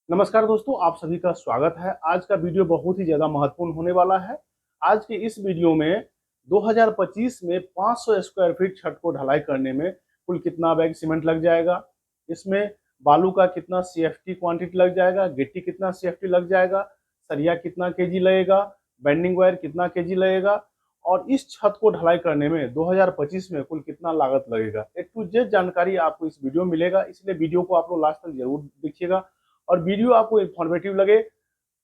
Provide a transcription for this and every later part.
नमस्कार दोस्तों, आप सभी का स्वागत है। आज का वीडियो बहुत ही ज़्यादा महत्वपूर्ण होने वाला है। आज के इस वीडियो में 2025 में 500 स्क्वायर फीट छत को ढलाई करने में कुल कितना बैग सीमेंट लग जाएगा, इसमें बालू का कितना सीएफटी क्वांटिटी लग जाएगा, गिट्टी कितना सीएफटी लग जाएगा, सरिया कितना केजी लगेगा, बेंडिंग वायर कितना केजी लगेगा और इस छत को ढलाई करने में 2025 में कुल कितना लागत लगेगा। ए टू जेड जानकारी आपको इस वीडियो में मिलेगा, इसलिए वीडियो को आप लोग लास्ट तक जरूर देखिएगा। और वीडियो आपको इंफॉर्मेटिव लगे,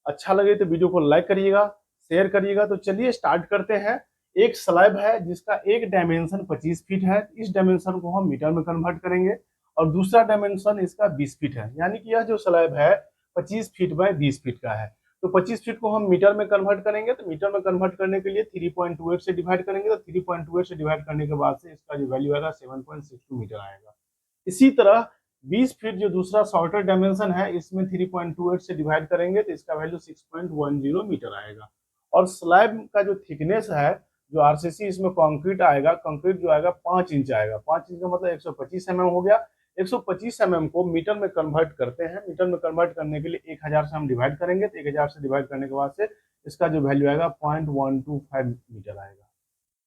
अच्छा लगे तो वीडियो को लाइक करिएगा, शेयर करिएगा। तो चलिए स्टार्ट करते हैं। एक स्लैब है जिसका एक डायमेंशन 25 फीट है। इस डायमेंशन को हम मीटर में कन्वर्ट करेंगे और दूसरा डायमेंशन इसका 20 फीट है, यानी कि यह जो स्लैब है 25 फीट बाय 20 फीट का है। तो 25 फीट को हम मीटर में कन्वर्ट करेंगे, तो मीटर में कन्वर्ट करने के लिए 3.28 से डिवाइड करेंगे। तो 3.28 से डिवाइड करने के बाद से इसका जो वैल्यू आएगा 7.62 मीटर आएगा। इसी तरह 20 फीट जो दूसरा शॉर्टर डायमेंशन है, इसमें 3.28 से डिवाइड करेंगे तो इसका वैल्यू 6.10 मीटर आएगा। और स्लैब का जो थिकनेस है, जो आरसीसी इसमें कंक्रीट आएगा, कंक्रीट जो आएगा 5 इंच आएगा। 5 इंच का मतलब 125 mm हो गया। 125 mm को मीटर में कन्वर्ट करते हैं। मीटर में कन्वर्ट करने के लिए 1000 से हम डिवाइड करेंगे, तो 1000 से डिवाइड करने के बाद से इसका जो वैल्यू आएगा 0.125 मीटर आएगा।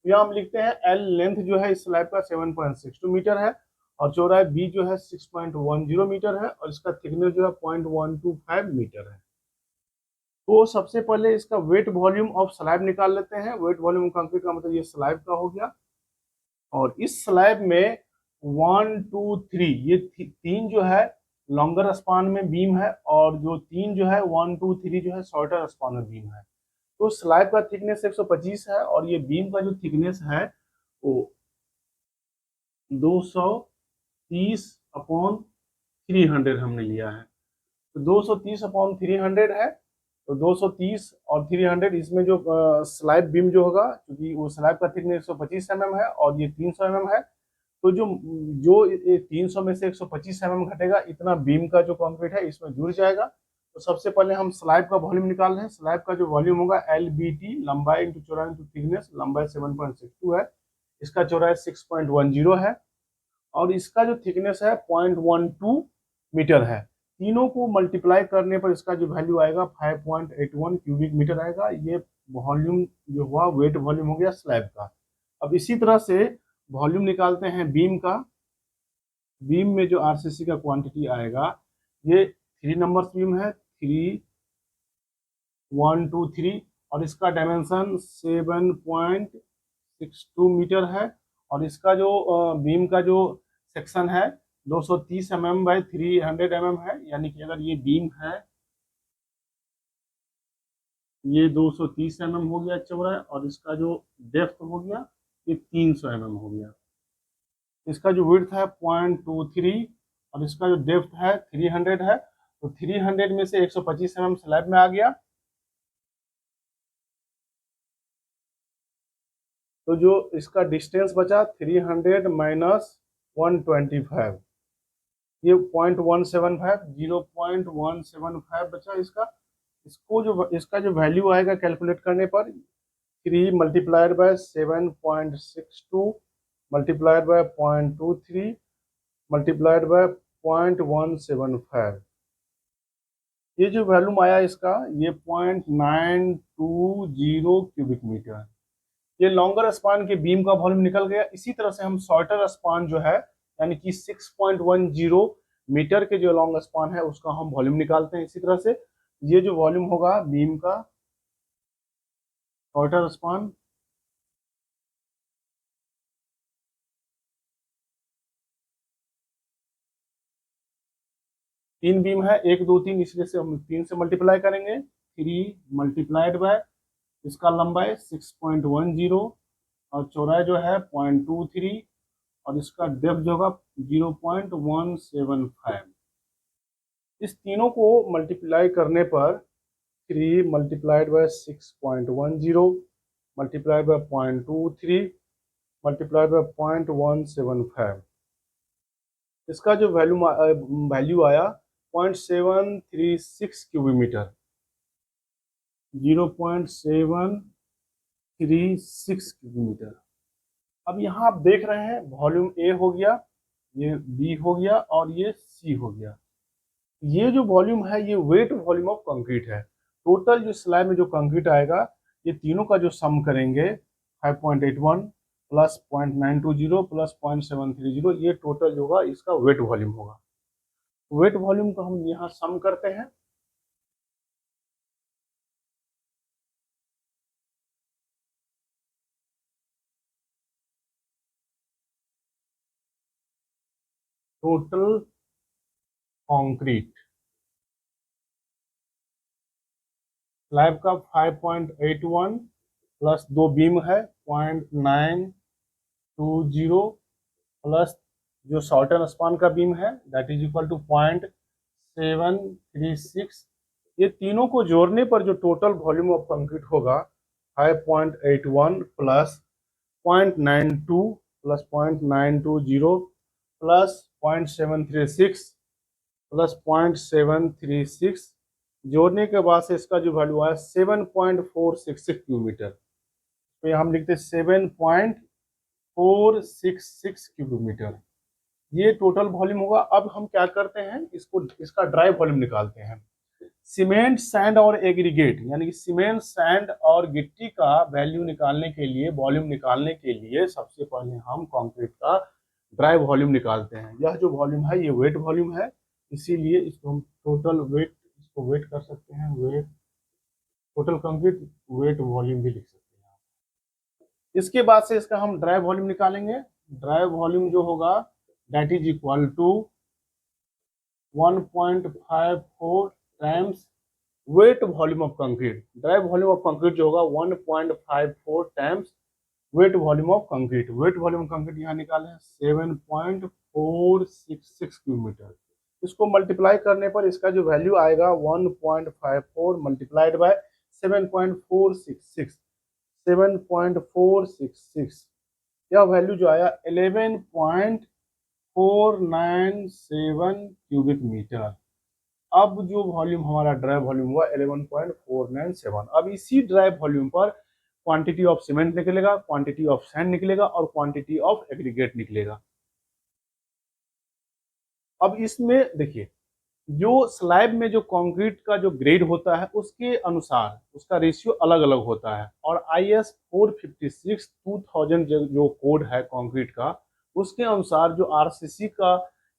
तो यहाँ हम लिखते हैं एल लेंथ जो है इस स्लैब का 7.62 मीटर है और चौड़ाई बी जो है 6.10 मीटर है और इसका थिकनेस जो है 0.125 मीटर है। तो सबसे पहले इसका वेट वॉल्यूम ऑफ स्लैब निकाल लेते हैं। वेट वॉल्यूम कंक्रीट का मतलब ये स्लैब का हो गया। और इस स्लैब में 1 2 3 ये तीन जो है लॉन्गर स्पान में बीम है और जो तीन जो है 1 2 3 जो है शॉर्टर स्पान में बीम है। तो स्लैब का थिकनेस 125 है और ये बीम का जो थिकनेस है वो 230 अपॉन 300 हमने लिया है। तो 230 अपॉन 300 है। तो 230 और 300 इसमें जो स्लैब बीम जो होगा, क्योंकि वो स्लैब का थिकनेस 125 mm है और ये 300 mm है। तो जो जो 300 में से 125 mm घटेगा, इतना बीम का जो कंक्रीट है इसमें जुड़ जाएगा। तो सबसे पहले हम स्लैब का वॉल्यूम निकाल रहे हैं। स्लैब का जो वॉल्यूम होगा LBT, लंबाई इंटू चौड़ाई इंटू थिकनेस। लंबाई 7.62 है, इसका चौड़ाई 6.10 है और इसका जो थिकनेस है 0.12 मीटर है। तीनों को मल्टीप्लाई करने पर इसका जो वैल्यू आएगा 5.81 क्यूबिक मीटर आएगा। ये वॉल्यूम जो हुआ, वेट वॉल्यूम हो गया स्लैब का। अब इसी तरह से वॉल्यूम निकालते हैं बीम का। बीम में जो आरसीसी का क्वांटिटी आएगा, ये 3 नंबर बीम है, 3 1 2 3 और इसका डायमेंशन 7.62 मीटर है। और इसका जो बीम का जो सेक्शन है 230 mm बाई 300 mm है, यानी कि अगर ये बीम है, ये 230 mm हो गया चौड़ाई और इसका जो डेप्थ हो गया ये 300 mm हो गया। इसका जो विड्थ है 0.23 और इसका जो डेप्थ है 300 है। तो 300 में से 125 mm स्लैब में आ गया। तो जो इसका डिस्टेंस बचा 300 माइनस 125, ये 0.175, 0.175 बचा इसका। इसको जो इसका जो वैल्यू आएगा कैलकुलेट करने पर 3 multiplied bye 7.62 multiplied by 0.23 multiplied by 0.175, ये जो वैल्यूम आया इसका ये 0.920 क्यूबिक मीटर। ये लॉन्गर स्पान के बीम का वॉल्यूम निकल गया। इसी तरह से हम शॉर्टर स्पान जो है, यानी कि 6.10 मीटर के जो लॉन्ग स्पान है उसका हम वॉल्यूम निकालते हैं। इसी तरह से ये जो वॉल्यूम होगा बीम का शॉर्टर स्पान, तीन बीम है 1 2 3, इसलिए से हम 3 से मल्टीप्लाई करेंगे। 3 मल्टीप्लाइड बाय इसका लंबाई 6.10 और चौड़ाई जो है 0.23 और इसका डेप्थ जो होगा 0.175। इस तीनों को मल्टीप्लाई करने पर 3 multiplied bye 6.10 multiplied by 0.23 multiplied by 0.175, इसका जो वैल्यू आया 0.736 क्यूबिक मीटर, 0.736 क्यूबिक मीटर। अब यहाँ आप देख रहे हैं वॉल्यूम ए हो गया, ये बी हो गया और ये सी हो गया। ये जो वॉल्यूम है ये वेट वॉल्यूम ऑफ कंक्रीट है। टोटल जो स्लैब में जो कंक्रीट आएगा ये तीनों का जो सम करेंगे 5.81 प्लस 0.920 प्लस 0.730, ये टोटल जो होगा इसका वेट वॉल्यूम होगा। वेट वॉल्यूम को हम यहाँ सम करते हैं। टोटल कंक्रीट स्लैब का 5.81 प्लस दो बीम है 0.920 प्लस जो शॉर्टन स्पान का बीम है दैट इज इक्वल टू 0.736। ये तीनों को जोड़ने पर जो टोटल वॉल्यूम ऑफ कंक्रीट होगा 5.81 प्लस 0.92 प्लस 0.920 प्लस 0.736 प्लस 0.736 जोड़ने के बाद से इसका जो वैल्यू आया 7.466 क्यूबीमीटर। तो यहाँ हम लिखते हैं 7.466 क्यूबीमीटर, ये टोटल वॉल्यूम होगा। अब हम क्या करते हैं, इसका ड्राई वॉल्यूम निकालते हैं। सीमेंट, सैंड और एग्रीगेट यानी कि सीमेंट, सैंड और गिट्टी का वैल्यू निकालने के लिए, वॉल्यूम निकालने के लिए सबसे पहले हम कंक्रीट का ड्राई वॉल्यूम निकालते हैं। यह जो वॉल्यूम है ये वेट वॉल्यूम है, इसीलिए इसको हम टोटल वेट, इसको वेट कर सकते हैं, wet total concrete wet volume भी लिख सकते हैं। इसके बाद से इसका हम ड्राई वॉल्यूम निकालेंगे। ड्राई वॉल्यूम जो होगा that is equal to 1.54 times wet volume of concrete. Dry volume of concrete जो होगा 1.54 times wet volume of concrete. Wet volume of concrete यहाँ निकाले हैं 7.466 क्यूबीमीटर। इसको मल्टीप्लाई करने पर इसका जो वैल्यू आएगा 1.54 मल्टीप्लाइड बाय 7.466, 7.466, यह वैल्यू जो आया 11.497 क्यूबिक मीटर। अब जो वॉल्यूम हमारा ड्राई वॉल्यूम हुआ 11.497। अब इसी ड्राई वॉल्यूम पर क्वांटिटी ऑफ सीमेंट निकलेगा, क्वांटिटी ऑफ सैंड निकलेगा और क्वांटिटी ऑफ एग्रीगेट निकलेगा। अब इसमें देखिए, जो स्लैब में जो कंक्रीट का जो ग्रेड होता है उसके अनुसार उसका रेशियो अलग अलग होता है, और IS 456 2000 जो कोड है कंक्रीट का, उसके अनुसार जो RCC का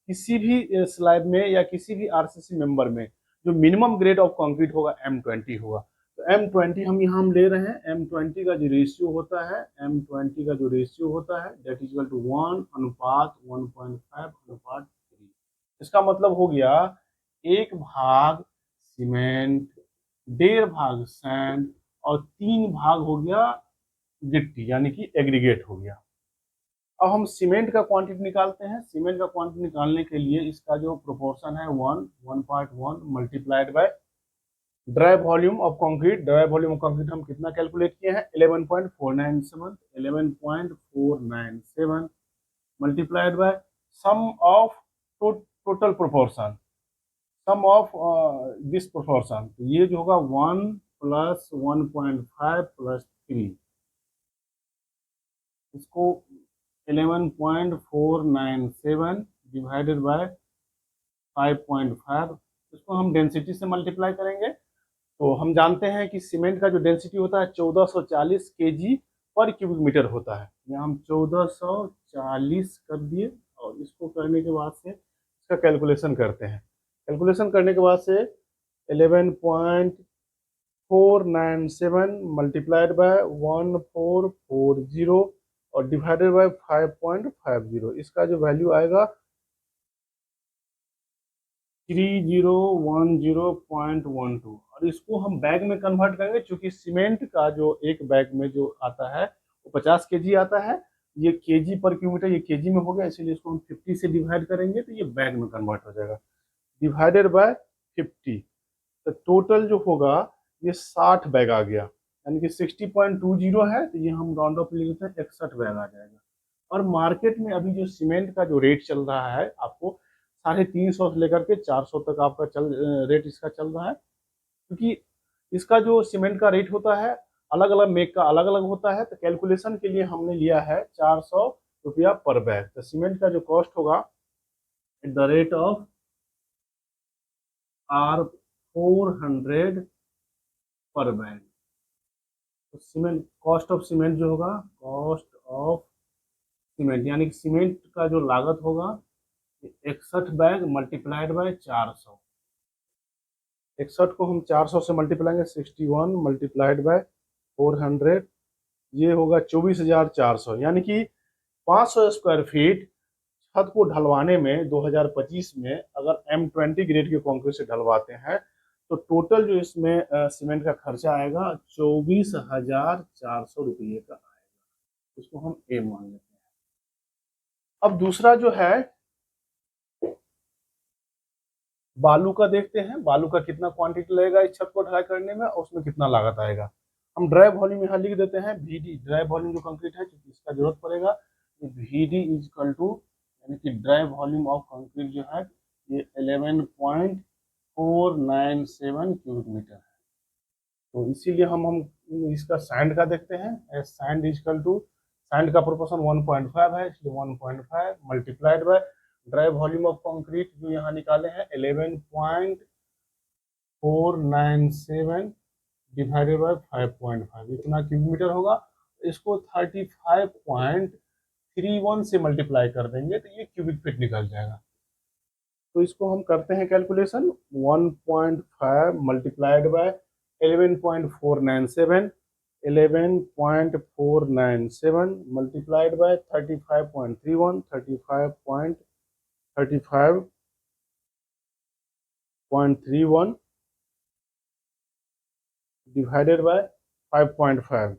किसी भी स्लैब में या किसी भी RCC मेंबर में जो मिनिमम ग्रेड ऑफ कंक्रीट होगा M20 होगा। तो M20 हम यहाँ हम ले रहे हैं। M20 का जो रेशियो होता है, M20 का जो रेशियो होता है दैट इज इक्वल टू 1:1.5:3। इसका मतलब हो गया 1 भाग सीमेंट, 1.5 भाग सैंड और 3 भाग हो गया गिट्टी यानी कि एग्रीगेट हो गया। अब हम सीमेंट का क्वांटिटी निकालते हैं। सीमेंट का क्वांटिटी निकालने के लिए इसका जो प्रोपोर्शन है 1 multiplied by dry volume of concrete. Dry volume of concrete हम कितना कैलकुलेट किए हैं 11.497 multiplied by sum of total proportion, sum of this proportion, ये जो होगा 1 प्लस 1.5 प्लस 3, इसको 11.497 डिवाइडेड बाय 5.5, इसको हम डेंसिटी से मल्टीप्लाई करेंगे। तो हम जानते हैं कि सीमेंट का जो डेंसिटी होता है 1440 kg पर क्यूबिक मीटर होता है। यहाँ हम 1440 कर दिए और इसको करने के बाद से इसका कैलकुलेशन करते हैं। कैलकुलेशन करने के बाद से 11.497 मल्टीप्लाइड बाय 1440 और डिवाइडेड बाय 5.50, इसका जो वैल्यू आएगा 3010.12। और इसको हम बैग में कन्वर्ट करेंगे, क्योंकि सीमेंट का जो एक बैग में जो आता है वो 50 kg आता है। ये kg पर क्यूबीमीटर, ये kg में हो गया, इसीलिए इसको हम 50 से डिवाइड करेंगे तो ये बैग में कन्वर्ट हो जाएगा, डिवाइडेड बाय 50। तो टोटल जो होगा ये 60 बैग आ गया, यानी कि 60.20 है, तो ये हम राउंड ऑफ लिखते हैं 61 बैग आ जाएगा। और मार्केट में अभी जो सीमेंट का जो रेट चल रहा है आपको 350 से लेकर के 400 तक आपका रेट इसका चल रहा है, क्योंकि इसका जो सीमेंट का रेट होता है अलग अलग मेक का अलग अलग होता है। तो कैलकुलेशन के लिए हमने लिया है 400 रुपया पर बैग। तो सीमेंट का जो कॉस्ट होगा at the rate of R 400 per bag. तो सीमेंट कॉस्ट ऑफ सीमेंट जो होगा, कॉस्ट ऑफ सीमेंट यानी कि सीमेंट का जो लागत होगा 61 बैग मल्टीप्लाइड बाय 400। 61 को हम 400 से मल्टीप्लाएंगे, 61 मल्टीप्लाइड बाय 400, ये होगा 24,400। यानी कि 500 स्क्वायर फीट छत को ढलवाने में 2025 में अगर M20 ग्रेड के कंक्रीट से ढलवाते हैं तो टोटल जो इसमें सीमेंट का खर्चा आएगा 24,400 रुपये का आएगा। इसको हम ए मान लेते हैं। अब दूसरा जो है बालू का देखते हैं, बालू का कितना क्वांटिटी लगेगा इस छत को ढलाई करने में और उसमें कितना लागत आएगा। हम ड्राई वॉल्यूम यहाँ लिख देते हैं VD, ड्राई वॉल्यूम जो कंक्रीट है क्योंकि इसका जरूरत पड़ेगा। VD इज इक्वल टू यानी कि ड्राई वॉल्यूम ऑफ कंक्रीट जो है ये 11.497 क्यूबिक मीटर है। तो इसीलिए हम इसका सैंड का देखते हैं। Sand is equal to, sand का प्रोपोर्शन 1.5 है इसलिए 1.5 multiplied by dry volume of concrete जो यहाँ निकाले हैं 11.497 डिवाइडेड बाय 5.5, इतना क्यूबिक मीटर होगा। इसको 35.31 से मल्टीप्लाई कर देंगे तो ये क्यूबिक फीट निकल जाएगा। तो इसको हम करते हैं calculation, 1.5 multiplied by 11.497, 11.497 multiplied bye 35.31, 35.31 divided by 5.5,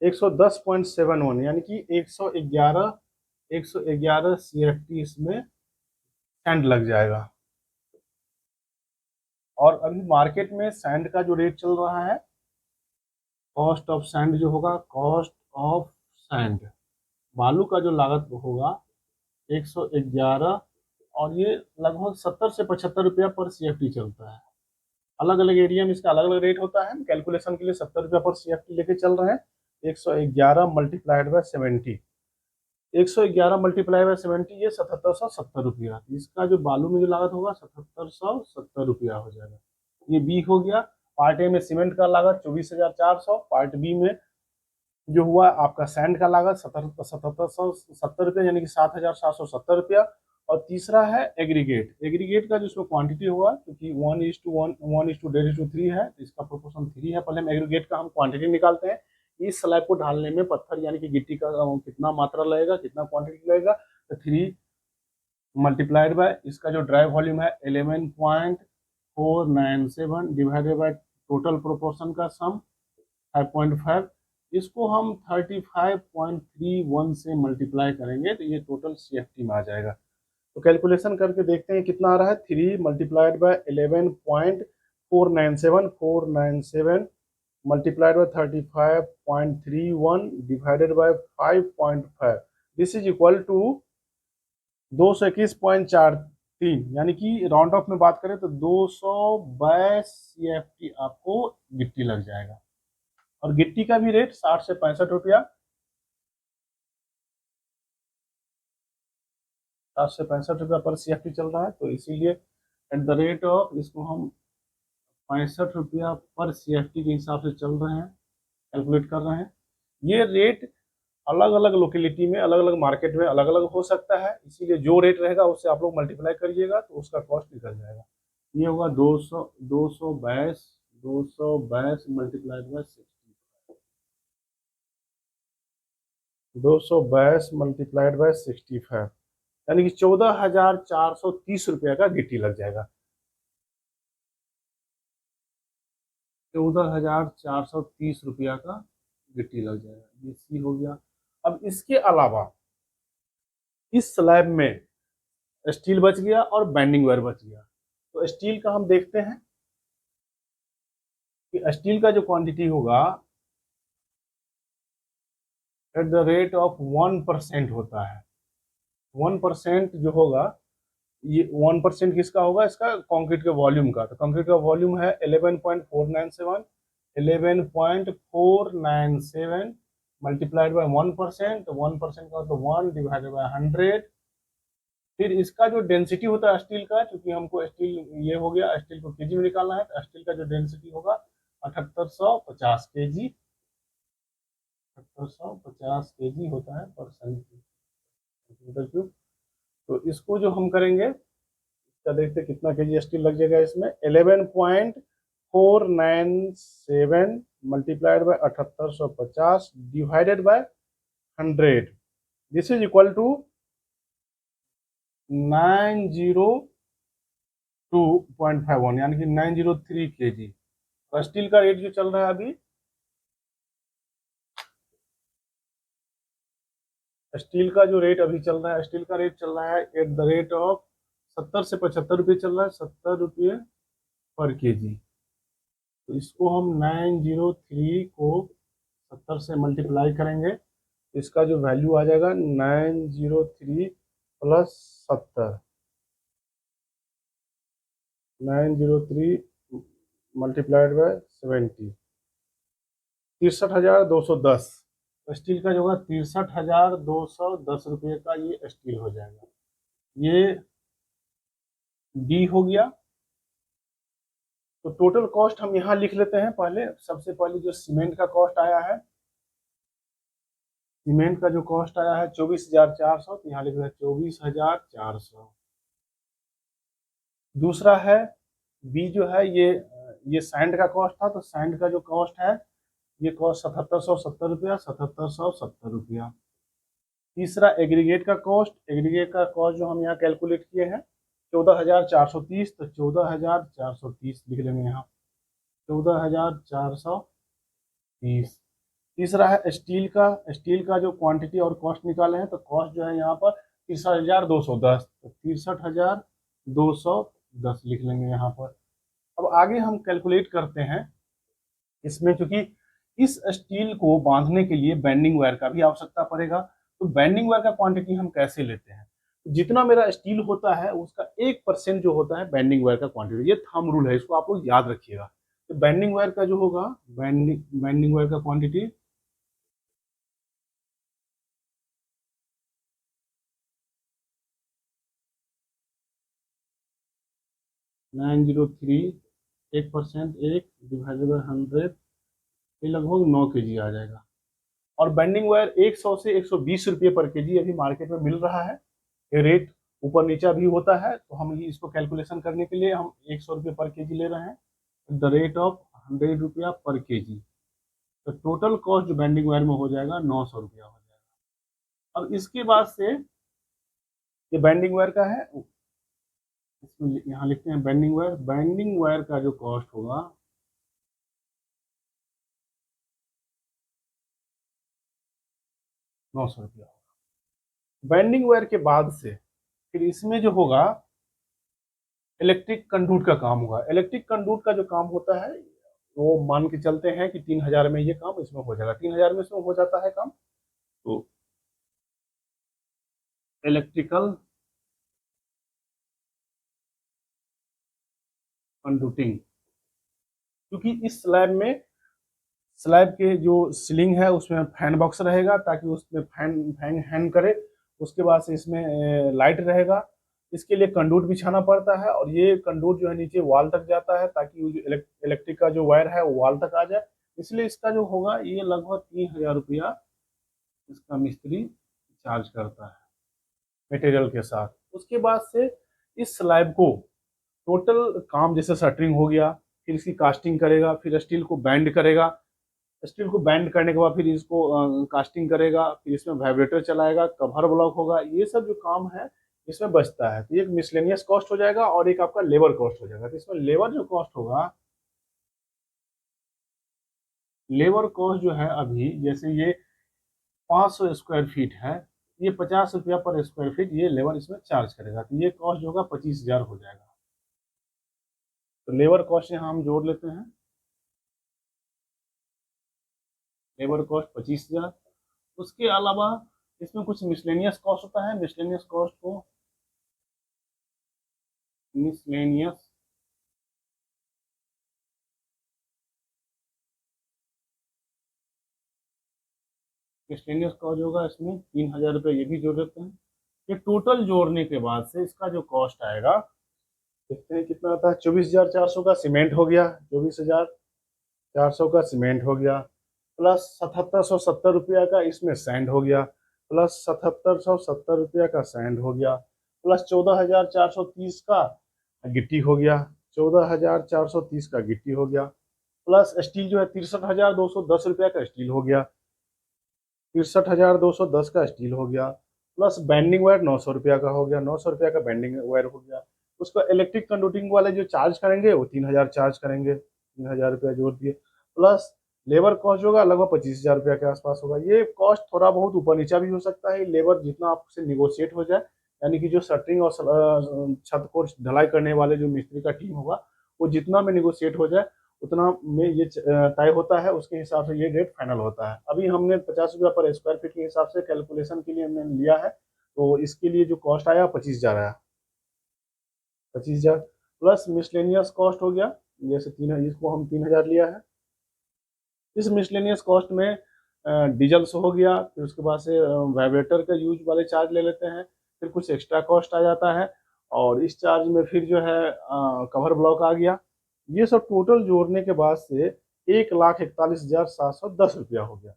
110.71 यानी कि 111 CFT इसमें सैंड लग जाएगा। और अभी मार्केट में सैंड का जो रेट चल रहा है, कॉस्ट ऑफ सैंड जो होगा, कॉस्ट ऑफ सैंड बालू का जो लागत होगा 111 और ये लगभग 70 से 75 रुपया पर CFT चलता है। अलग अलग एरिया में इसका अलग अलग रेट होता है। हम कैलकुलेशन के लिए 70 रुपया पर CFT लेके चल रहे हैं। 111 मल्टीप्लाइड बाय 70, 111 मल्टीप्लाई बाय 70 ये 7770 रुपया। इसका जो बालू में जो लागत होगा 7770 रुपया हो जाएगा। ये बी हो गया। पार्ट ए में सीमेंट का लागत 24,400, पार्ट बी में जो हुआ आपका सैंड का लागत 7770 रुपया यानी कि 7,770 रुपया। और तीसरा है एग्रीगेट, एग्रीगेट का जो इसमें क्वांटिटी हुआ क्योंकि 1:1:3 है तो इसका प्रोपोर्शन 3 है। पहले हम एग्रीगेट का हम क्वांटिटी निकालते हैं। इस स्लैब को ढालने में पत्थर यानी कि गिट्टी का कितना मात्रा लगेगा, कितना क्वांटिटी लगेगा, तो 3 मल्टीप्लाइड बाय इसका जो ड्राई वॉल्यूम है 11.497 डिवाइडेड बाय टोटल प्रोपोर्शन का सम 5.5, इसको हम 35.31 से मल्टीप्लाई करेंगे तो ये टोटल CFT में आ जाएगा। तो कैलकुलेशन करके देखते हैं कितना आ रहा है। 3 multiplied by 11.497 multiplied by 35.31 divided by 5.5, this is equal to 221.43 यानी कि राउंड ऑफ में बात करें तो 222 CFT आपको गिट्टी लग जाएगा। और गिट्टी का भी रेट 60 से 65 रुपया, 60 से 65 रुपया पर CFT चल रहा है। तो इसीलिए एट द रेट ऑफ इसको हम 65 रुपया पर CFT के हिसाब से चल रहे हैं, कैलकुलेट कर रहे हैं। ये रेट अलग अलग लोकेलिटी में, अलग अलग मार्केट में अलग अलग हो सकता है, इसीलिए जो रेट रहेगा उससे आप लोग मल्टीप्लाई करिएगा तो उसका कॉस्ट निकल जाएगा। ये होगा 222 मल्टीप्लाइड बाय 65, 222 मल्टीप्लाइड बाय 65 यानी कि 14,430 रुपया का गिट्टी लग जाएगा। 14,430 रुपया का गिट्टी लग जाएगा। ये सी हो गया। अब इसके अलावा इस स्लैब में स्टील बच गया और बेंडिंग वायर बच गया। तो स्टील का हम देखते हैं कि स्टील का जो क्वांटिटी होगा एट द रेट ऑफ 1% होता है। 1% जो होगा, ये 1% किसका होगा, इसका कंक्रीट के वॉल्यूम का। तो कंक्रीट का वॉल्यूम है 11.497, 11.497 मल्टीप्लाइड बाय 1%, तो 1% का तो 1 डिवाइडेड बाय 100 फिर इसका जो डेंसिटी होता है स्टील का, क्योंकि हमको स्टील ये हो गया, स्टील को केजी में निकालना है, तो स्टील का जो डेंसिटी होगा 7850 केजी, 7850 केजी होता है पर सेंटीमीटर क्यूब। तो इसको जो हम करेंगे, इसका देखते कितना केजी स्टील लग जाएगा इसमें। 11.497 multiplied by 7850 divided by 100, this is equal to 902.51, यानी कि 903 केजी। और स्टील का रेट जो चल रहा है अभी, स्टील का जो रेट अभी चल रहा है, स्टील का रेट चल रहा है एट द रेट ऑफ 70 से 75 रुपये चल रहा है, 70 रुपये पर केजी। तो इसको हम 903 को 70 से मल्टीप्लाई करेंगे, इसका जो वैल्यू आ जाएगा 903 प्लस 70, 903 मल्टीप्लाइड बाय 70, 63,210। स्टील का जो होगा 63,210 रुपये का ये स्टील हो जाएगा। ये डी हो गया। तो टोटल कॉस्ट हम यहाँ लिख लेते हैं। पहले सबसे पहले जो सीमेंट का कॉस्ट आया है, सीमेंट का जो कॉस्ट आया है 24,400, तो यहाँ लिख रहे हैं 24,400। दूसरा है बी जो है, ये सैंड का कॉस्ट था, तो सैंड का जो कॉस्ट है ये कॉस्ट 7770 रुपया, 7770 रुपया। तीसरा एग्रीगेट का कॉस्ट, एग्रीगेट का कॉस्ट जो हम यहाँ कैलकुलेट किए हैं 14,430, तो 14,430 लिख लेंगे यहाँ, 14,430। तीसरा है स्टील का, स्टील का जो क्वांटिटी और कॉस्ट निकाले हैं, तो कॉस्ट जो है यहाँ पर 63,210, तो 63,210 लिख लेंगे यहाँ पर। अब आगे हम कैलकुलेट करते हैं इसमें, क्योंकि इस स्टील को बांधने के लिए बेंडिंग वायर का भी आवश्यकता पड़ेगा। तो बेंडिंग वायर का क्वांटिटी हम कैसे लेते हैं, जितना मेरा स्टील होता है उसका 1% जो होता है बेंडिंग वायर का क्वांटिटी, ये थंब रूल है, इसको आप लोग याद रखिएगा। तो बेंडिंग वायर का जो होगा, बेंडिंग वायर का क्वांटिटी 903, 1%, 1 डिवाइडेड बाय 100, ये लगभग 9 केजी आ जाएगा। और बेंडिंग वायर 100 से 120 रुपये पर केजी अभी मार्केट में मिल रहा है। ये रेट ऊपर नीचा भी होता है, तो हम इसको कैलकुलेशन करने के लिए हम 100 रुपये पर केजी ले रहे हैं, द रेट ऑफ 100 रुपया पर केजी। तो टोटल कॉस्ट जो बेंडिंग वायर में हो जाएगा 900 रुपया हो जाएगा। अब इसके बाद से ये बेंडिंग वायर का है, इसमें यहाँ लिखते हैं बेंडिंग वायर, बेंडिंग वायर का जो कॉस्ट होगा 900 रुपया होगा। बेंडिंग वायर के बाद से फिर इसमें जो होगा इलेक्ट्रिक कंडूट का काम होगा। इलेक्ट्रिक कंडूट का जो काम होता है वो मान के चलते हैं कि 3,000 में ये काम इसमें हो जाएगा, 3,000 में इसमें हो जाता है काम। तो इलेक्ट्रिकल कंडूटिंग, क्योंकि इस स्लैब में, स्लैब के जो सीलिंग है उसमें फैन बॉक्स रहेगा, ताकि उसमें फैन फैन हैंग करे। उसके बाद से इसमें लाइट रहेगा, इसके लिए कंडूट बिछाना पड़ता है, और ये कंडूट जो है नीचे वॉल तक जाता है, ताकि वो जो इलेक्ट्रिक का जो वायर है वो वॉल तक आ जाए। इसलिए इसका जो होगा ये लगभग 3,000 रुपया इसका मिस्त्री चार्ज करता है मटेरियल के साथ। उसके बाद से इस स्लैब को टोटल काम, जैसे शटरिंग हो गया, फिर इसकी कास्टिंग करेगा, फिर स्टील को बैंड करेगा, स्टील को बैंड करने के बाद फिर इसको कास्टिंग करेगा, फिर इसमें वाइब्रेटर चलाएगा, कवर ब्लॉक होगा, ये सब जो काम है इसमें बचता है। तो ये एक मिसलेनियस कॉस्ट हो जाएगा, और एक आपका लेबर कॉस्ट हो जाएगा। तो इसमें लेबर जो कॉस्ट होगा, लेबर कॉस्ट जो है अभी जैसे ये 500 स्क्वायर फीट है, ये 50 रुपया पर स्क्वायर फीट ये लेबर इसमें चार्ज करेगा, तो ये कॉस्ट जो होगा 25,000 हो जाएगा। तो लेबर कॉस्ट यहाँ हम जोड़ लेते हैं, लेबर कॉस्ट 25,000। उसके अलावा इसमें कुछ मिसलेनियस कॉस्ट होता है, मिसलेनियस कॉस्ट को मिसलेनियस मिसलेनियस कॉस्ट होगा इसमें 3,000 रुपये, ये भी जोड़ देते हैं। ये टोटल जोड़ने के बाद से इसका जो कॉस्ट आएगा, देखते हैं कितना आता है। 24,400 का सीमेंट हो गया, 24,400 का सीमेंट हो गया, प्लस 7,770 रुपया का इसमें सैंड हो गया, प्लस 7,770 रुपया का सैंड हो गया, प्लस 14,430 का गिट्टी हो गया, 14,430 का गिट्टी हो गया, प्लस स्टील जो है 63,210 रुपया का स्टील हो गया, 63,210 का स्टील हो गया, प्लस बैंडिंग वायर 900 रुपया का हो गया, 900 रुपया का बैंडिंग वायर हो गया। उसका इलेक्ट्रिक कंडक्टिंग वाले जो चार्ज करेंगे वो 3,000 चार्ज करेंगे, 3,000 रुपया जोड़ दिए, प्लस लेबर कॉस्ट होगा लगभग 25,000 रुपया के आसपास होगा। ये कॉस्ट थोड़ा बहुत ऊपर नीचा भी हो सकता है, लेबर जितना आपसे निगोशिएट हो जाए, यानी कि जो शटरिंग और छत को ढलाई करने वाले जो मिस्त्री का टीम होगा वो जितना में निगोशिएट हो जाए उतना में ये तय होता है, उसके हिसाब से ये रेट फाइनल होता है। अभी हमने 50 रुपया पर स्क्वायर फीट के हिसाब से कैलकुलेशन के लिए हमने लिया है, तो इसके लिए जो कॉस्ट आया 25,000 आया, 25,000 प्लस मिसलेनियस कॉस्ट हो गया, जैसे इसको हम 3,000 लिया है। इस मिसलेनियस कॉस्ट में डीजल से हो गया, फिर उसके बाद से वाइब्रेटर का यूज वाले चार्ज ले लेते हैं, फिर कुछ एक्स्ट्रा कॉस्ट आ जाता है, और इस चार्ज में फिर जो है कवर ब्लॉक आ गया। ये सब टोटल जोड़ने के बाद से 1,41,710 रुपया हो गया,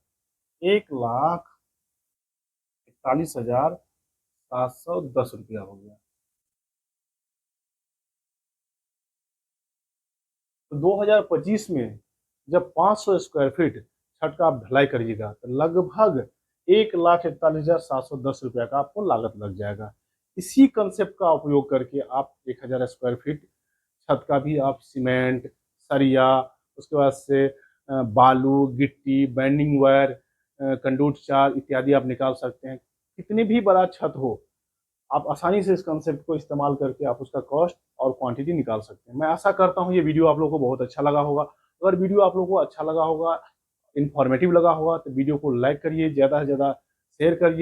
1,41,710 रुपया हो गया। तो 2025 में जब 500 स्क्वायर फीट छत का आप ढलाई करिएगा तो लगभग 1,41,710 रुपया का आपको लागत लग जाएगा। इसी कंसेप्ट का उपयोग करके आप 1,000 स्क्वायर फीट छत का भी आप सीमेंट, सरिया, उसके बाद से बालू, गिट्टी, बैंडिंग वायर, कंडूट चार्ज इत्यादि आप निकाल सकते हैं। कितनी भी बड़ा छत हो, आप आसानी से इस कंसेप्ट को इस्तेमाल करके आप उसका कॉस्ट और क्वांटिटी निकाल सकते हैं। मैं आशा करता हूँ ये वीडियो आप लोगों को बहुत अच्छा लगा होगा। अगर वीडियो आप लोगों को अच्छा लगा होगा, इन्फॉर्मेटिव लगा होगा, तो वीडियो को लाइक करिए, ज़्यादा से ज़्यादा शेयर करिए।